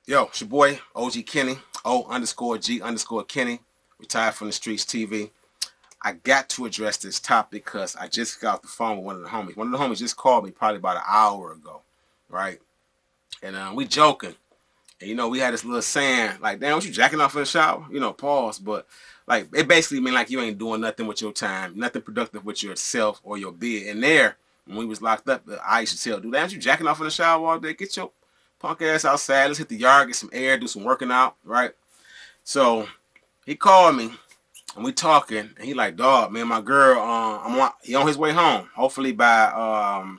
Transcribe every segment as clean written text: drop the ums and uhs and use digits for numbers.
Yo, it's your boy, OG Kenny, O_G_Kenny, retired from the streets TV. I got to address this topic because I just got off the phone with one of the homies. One of the homies just called me probably about an hour ago, right? And we joking. And, we had this little saying, like, damn, what you jacking off in the shower? Pause. But, like, it basically mean like you ain't doing nothing with your time, nothing productive with yourself or your bed. And there, when we was locked up, I used to tell, dude, damn, you jacking off in the shower all day? Get your punk ass outside. Let's hit the yard, get some air, do some working out, right? So he called me and we talking, and he like, dog, man, my girl, he on his way home. Hopefully by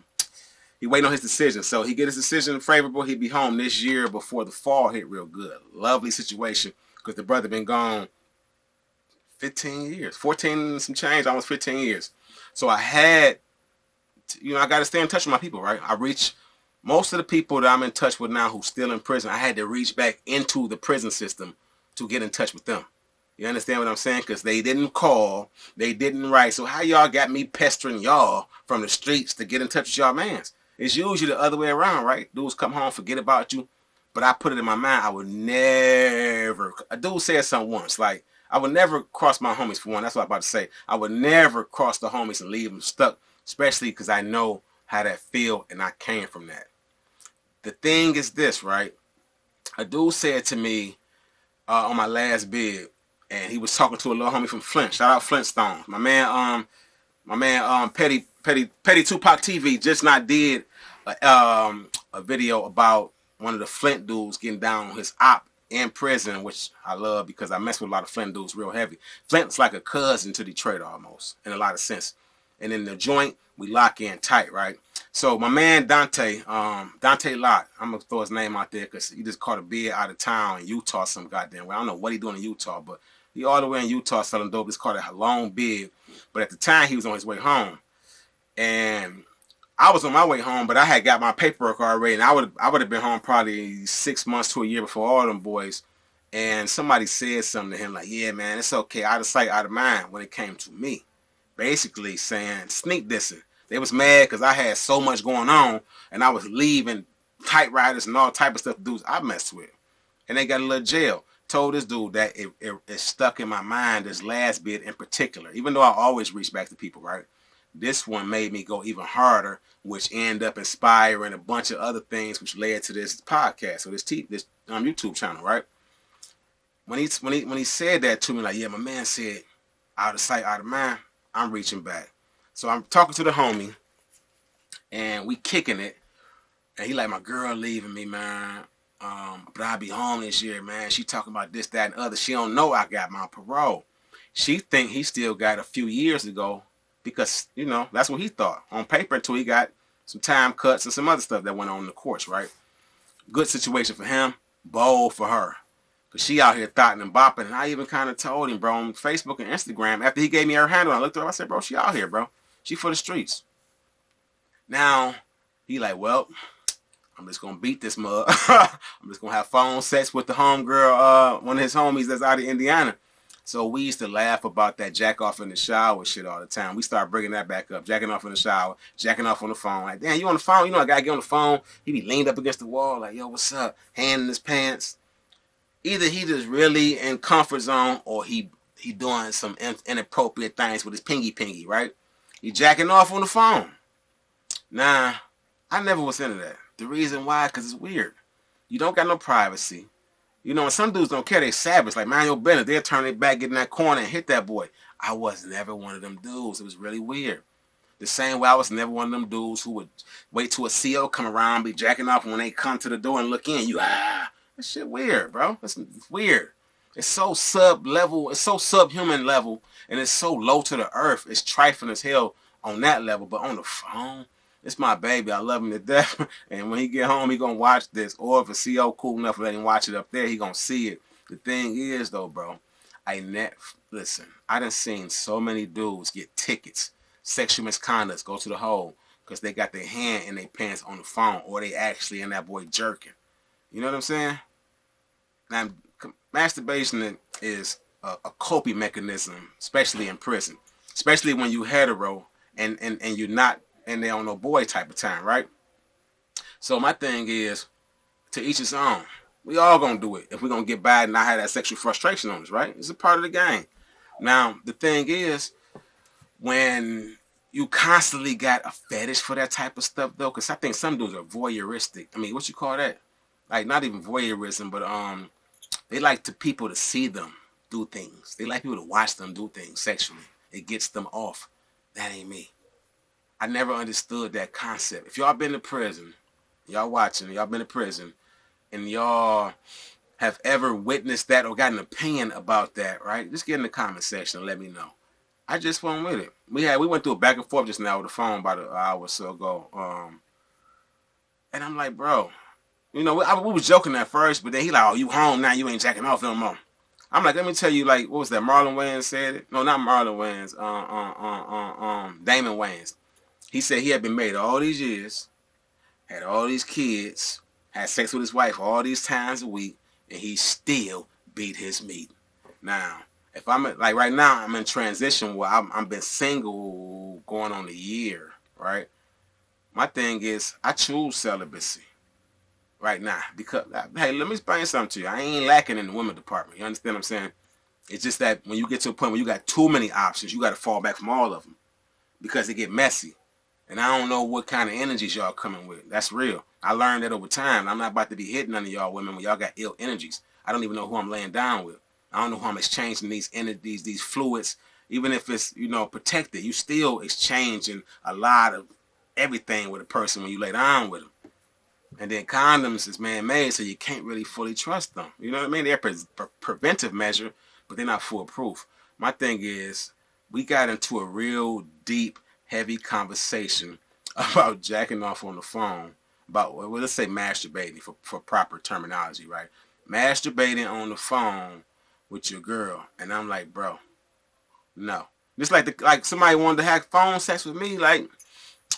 he waiting on his decision. So he get his decision favorable. He be home this year before the fall hit real good. Lovely situation because the brother been gone 15 years, 14 some change, almost 15 years. So I had, I got to stay in touch with my people, right? I reach most of the people that I'm in touch with now who's still in prison. I had to reach back into the prison system to get in touch with them. You understand what I'm saying? Because they didn't call, they didn't write. So how y'all got me pestering y'all from the streets to get in touch with y'all mans? It's usually the other way around, right? Dudes come home, forget about you. But I put it in my mind, I would never. A dude said something once, like, I would never cross my homies for one. That's what I'm about to say. I would never cross the homies and leave them stuck, especially because I know how that feel and I came from that. The thing is this, right? A dude said to me on my last bid, and he was talking to a little homie from Flint. Shout out Flintstone. My man, Petty Tupac TV just not did a video about one of the Flint dudes getting down on his op in prison, which I love because I mess with a lot of Flint dudes real heavy. Flint's like a cousin to Detroit almost, in a lot of sense. And in the joint, we lock in tight, right? So my man Dante Lott, I'm gonna throw his name out there because he just caught a bid out of town in Utah some goddamn way. I don't know what he doing in Utah, but he all the way in Utah selling dope. It's called a long bid. But at the time, he was on his way home. And I was on my way home, but I had got my paperwork already. And I would have been home probably 6 months to a year before all them boys. And somebody said something to him like, yeah, man, it's okay. Out of sight, out of mind when it came to me. Basically saying, sneak dissing. They was mad because I had so much going on. And I was leaving typewriters and all type of stuff to dudes I messed with. And they got a little jail. Told this dude that it stuck in my mind, this last bit in particular, even though I always reach back to people, right? This one made me go even harder, which ended up inspiring a bunch of other things, which led to this podcast, so this YouTube channel, right? When he said that to me, like, yeah, my man said, out of sight, out of mind, I'm reaching back. So I'm talking to the homie, and we kicking it, and he like, my girl leaving me, man. But I'll be home this year, man. She talking about this, that, and other. She don't know I got my parole. She think he still got a few years to go because, that's what he thought on paper until he got some time cuts and some other stuff that went on in the courts, right? Good situation for him, bold for her. Because she out here thotting and bopping. And I even kind of told him, bro, on Facebook and Instagram, after he gave me her handle, I looked at her, I said, bro, she out here, bro. She for the streets. Now, he like, well, I'm just gonna beat this mug. I'm just gonna have phone sex with the homegirl, one of his homies that's out of Indiana. So we used to laugh about that jack off in the shower shit all the time. We started bringing that back up, jacking off in the shower, jacking off on the phone. Like, damn, you on the phone? I gotta get on the phone. He be leaned up against the wall, like, yo, what's up? Hand in his pants. Either he just really in comfort zone, or he doing some inappropriate things with his pingy, right? He jacking off on the phone. Nah, I never was into that. The reason why, because it's weird. You don't got no privacy. And some dudes don't care. They savage. Like, mind your business. They'll turn their back, get in that corner, and hit that boy. I was never one of them dudes. It was really weird. The same way I was never one of them dudes who would wait till a CO come around, be jacking off, and when they come to the door and look in, that shit weird, bro. It's weird. It's so sub-level. It's so subhuman level, and it's so low to the earth. It's trifling as hell on that level. But on the phone, it's my baby. I love him to death. And when he get home, he gonna watch this. Or if a CO cool enough to let him watch it up there, he gonna see it. The thing is, though, bro, listen, I done seen so many dudes get tickets, sexual misconduct, go to the hole, because they got their hand in their pants on the phone, or they actually in that boy jerking. You know what I'm saying? Now, masturbation is a coping mechanism, especially in prison. Especially when you hetero and you're not and they on no boy type of time, right? So my thing is, to each his own. We all gonna do it if we're gonna get by and not have that sexual frustration on us, right? It's a part of the game. Now, the thing is, when you constantly got a fetish for that type of stuff, though, because I think some dudes are voyeuristic. I mean, what you call that? Like, not even voyeurism, but they like to people to see them do things. They like people to watch them do things sexually. It gets them off. That ain't me. I never understood that concept. If y'all been to prison, y'all watching, y'all been to prison, and y'all have ever witnessed that or got an opinion about that, right? Just get in the comment section and let me know. I just went with it. We went through a back and forth just now with the phone about an hour or so ago. And I'm like, bro, we was joking at first, but then he like, oh, you home now, you ain't jacking off no more. I'm like, let me tell you, like, what was that? Marlon Wayans said it? No, not Marlon Wayans. Damon Wayans. He said he had been married all these years, had all these kids, had sex with his wife all these times a week, and he still beat his meat. Now, if I'm like right now, I'm in transition where I've been single going on a year, right? My thing is, I choose celibacy right now because, hey, let me explain something to you. I ain't lacking in the women department. You understand what I'm saying? It's just that when you get to a point where you got too many options, you got to fall back from all of them because it get messy. And I don't know what kind of energies y'all coming with. That's real. I learned that over time. I'm not about to be hitting none of y'all women when y'all got ill energies. I don't even know who I'm laying down with. I don't know who I'm exchanging these energies, these fluids. Even if it's, protected, you still exchanging a lot of everything with a person when you lay down with them. And then condoms is man-made, so you can't really fully trust them. You know what I mean? They're a preventive measure, but they're not foolproof. My thing is, we got into a real deep, heavy conversation about jacking off on the phone, about, well, let's say masturbating for proper terminology, right? Masturbating on the phone with your girl. And I'm like, bro, no. Just like somebody wanted to have phone sex with me, like,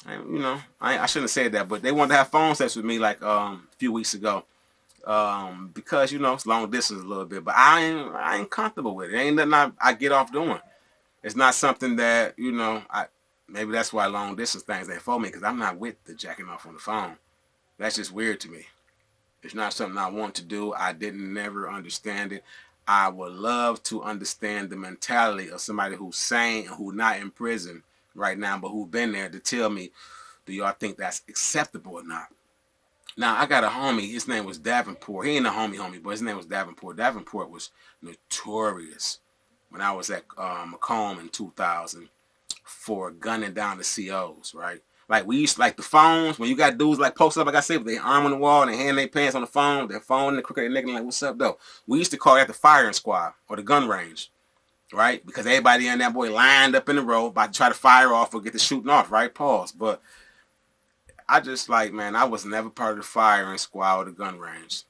I shouldn't have said that, but they wanted to have phone sex with me like a few weeks ago, because it's long distance a little bit, but I ain't comfortable with it. It ain't nothing I get off doing. It's not something that maybe that's why long distance things ain't for me, because I'm not with the jacking off on the phone. That's just weird to me. It's not something I want to do. I didn't never understand it. I would love to understand the mentality of somebody who's sane, who not in prison right now, but who've been there to tell me, do y'all think that's acceptable or not? Now, I got a homie. His name was Davenport. He ain't a homie, but his name was Davenport. Davenport was notorious when I was at Macomb in 2000 for gunning down the COs, right? Like, we used to, like, the phones, when you got dudes, like, post up, like I said, with their arm on the wall and their hand in their pants on the phone, their phone in the crook of their neck, and like, what's up, though? We used to call that the firing squad or the gun range, right? Because everybody in that boy lined up in the row about to try to fire off or get the shooting off, right? Pause. But I just, like, man, I was never part of the firing squad or the gun range.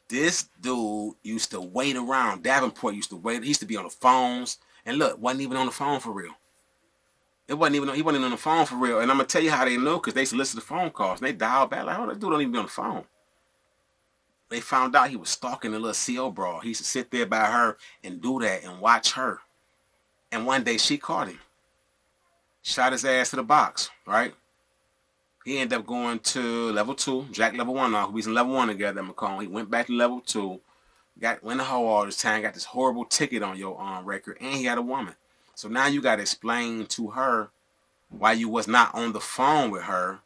This dude used to wait around. Davenport used to wait. He used to be on the phones. And look, wasn't even on the phone for real. He wasn't even on the phone for real. And I'm going to tell you how they knew, because they solicited the phone calls. And they dialed back like, oh, that dude don't even be on the phone. They found out he was stalking the little CO broad. He used to sit there by her and do that and watch her. And one day she caught him. Shot his ass to the box, right? He ended up going to level 2, jacked level 1 off. We was in level 1 together at Macomb. He went back to level 2, went in the hole all this time, got this horrible ticket on your record, and he had a woman. So now you got to explain to her why you was not on the phone with her,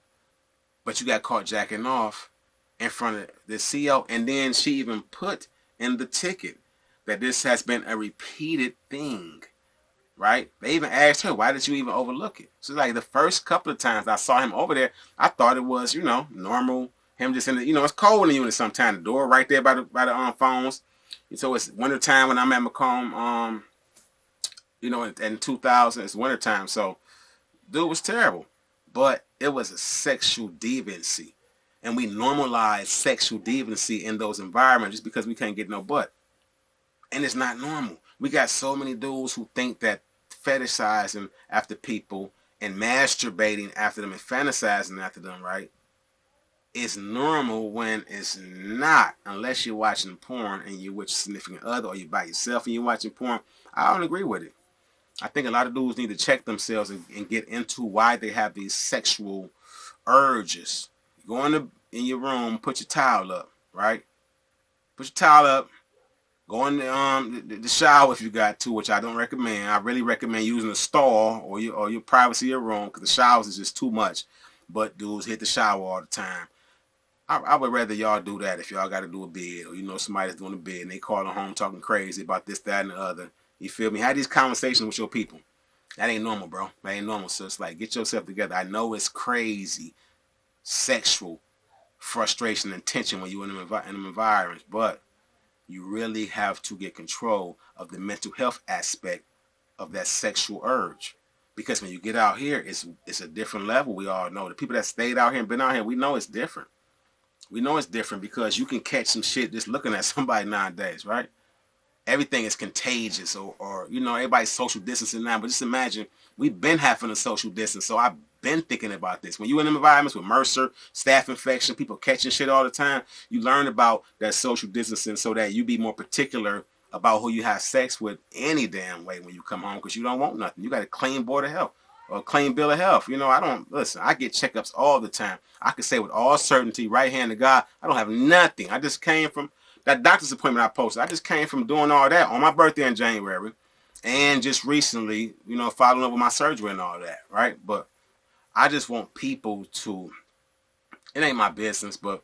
but you got caught jacking off in front of the CO. And then she even put in the ticket that this has been a repeated thing, right? They even asked her, why did you even overlook it? So like the first couple of times I saw him over there, I thought it was, normal. Him just in the, it's cold in the unit sometimes. The door right there by the phones. And so it's wintertime when I'm at Macomb, in 2000, it's wintertime. So dude was terrible. But it was a sexual deviancy. And we normalize sexual deviancy in those environments just because we can't get no butt. And it's not normal. We got so many dudes who think that fetishizing after people and masturbating after them and fantasizing after them, right, is normal when it's not, unless you're watching porn and you're with your significant other or you're by yourself and you're watching porn. I don't agree with it. I think a lot of dudes need to check themselves and get into why they have these sexual urges. Go in your room, put your towel up, right? Put your towel up. Go in the shower if you got to, which I don't recommend. I really recommend using a stall or your privacy of your room, because the showers is just too much. But dudes hit the shower all the time. I would rather y'all do that if y'all got to do a bid, or you know somebody's doing a bid and they calling home talking crazy about this, that, and the other. You feel me? Have these conversations with your people. That ain't normal, bro. That ain't normal. So it's like, get yourself together. I know it's crazy, sexual frustration and tension when you're in them environments, but you really have to get control of the mental health aspect of that sexual urge. Because when you get out here, it's a different level. We all know. The people that stayed out here and been out here, we know it's different. We know it's different because you can catch some shit just looking at somebody nowadays, right? Everything is contagious, or you know, everybody's social distancing now. But just imagine, we've been having a social distance, so I've been thinking about this. When you in them environments with MRSA, staph infection, people catching shit all the time, you learn about that social distancing so that you be more particular about who you have sex with any damn way when you come home, because you don't want nothing. You got a clean board of health or a clean bill of health. You know, I get checkups all the time. I can say with all certainty, right hand to God, I don't have nothing. I just came from that doctor's appointment I posted. I just came from doing all that on my birthday in January, and just recently, you know, following up with my surgery and all that, right? But I just want people to, it ain't my business, but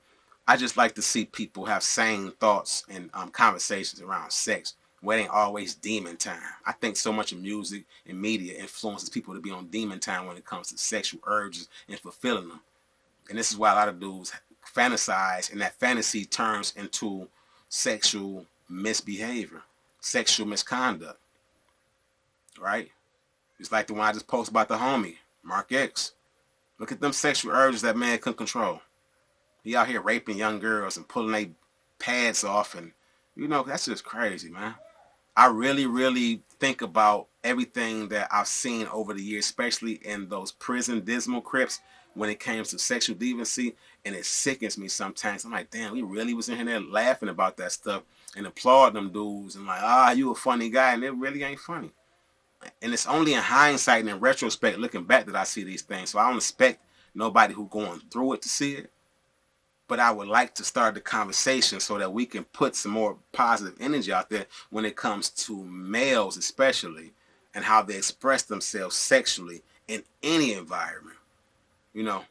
I just like to see people have sane thoughts and conversations around sex where it ain't always demon time. I think so much of music and media influences people to be on demon time when it comes to sexual urges and fulfilling them. And this is why a lot of dudes fantasize, and that fantasy turns into sexual misbehavior, sexual misconduct, right? It's like the one I just posted about the homie, Mark X. Look at them sexual urges that man couldn't control. He out here raping young girls and pulling their pads off, and you know, that's just crazy, man. I really, really think about everything that I've seen over the years, especially in those prison dismal crypts when it came to sexual deviancy, and it sickens me sometimes. I'm like, damn, we really was in here laughing about that stuff and applauding them dudes and like, you a funny guy, and it really ain't funny. And it's only in hindsight and in retrospect, looking back, that I see these things. So I don't expect nobody who going through it to see it. But I would like to start the conversation so that we can put some more positive energy out there when it comes to males especially, and how they express themselves sexually in any environment. You know,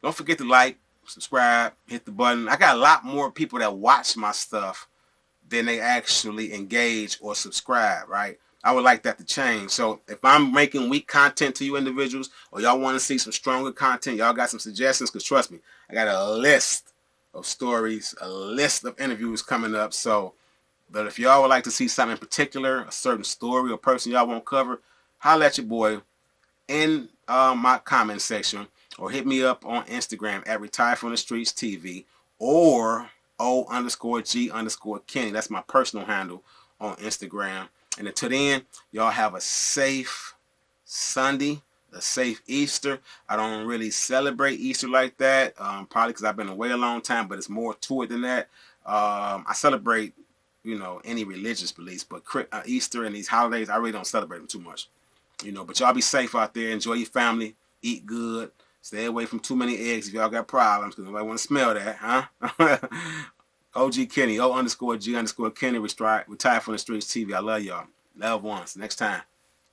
don't forget to like, subscribe, hit the button. I got a lot more people that watch my stuff than they actually engage or subscribe, right? I would like that to change. So if I'm making weak content to you individuals, or y'all want to see some stronger content, y'all got some suggestions, because trust me, I got a list of stories, a list of interviews coming up. So, but if y'all would like to see something in particular, a certain story or person y'all want cover, holla at your boy in my comment section, or hit me up on Instagram at Retire From The Streets TV, or O_G_Kenny. That's my personal handle on Instagram. And until then, y'all have a safe Sunday, a safe Easter. I don't really celebrate Easter like that, probably because I've been away a long time, but it's more to it than that. I celebrate, you know, any religious beliefs, but Easter and these holidays, I really don't celebrate them too much. You know, but y'all be safe out there. Enjoy your family. Eat good. Stay away from too many eggs if y'all got problems, because nobody want to smell that, huh? OG Kenny, O_G_Kenny, Retire From The Streets TV. I love y'all. Love ones. Next time.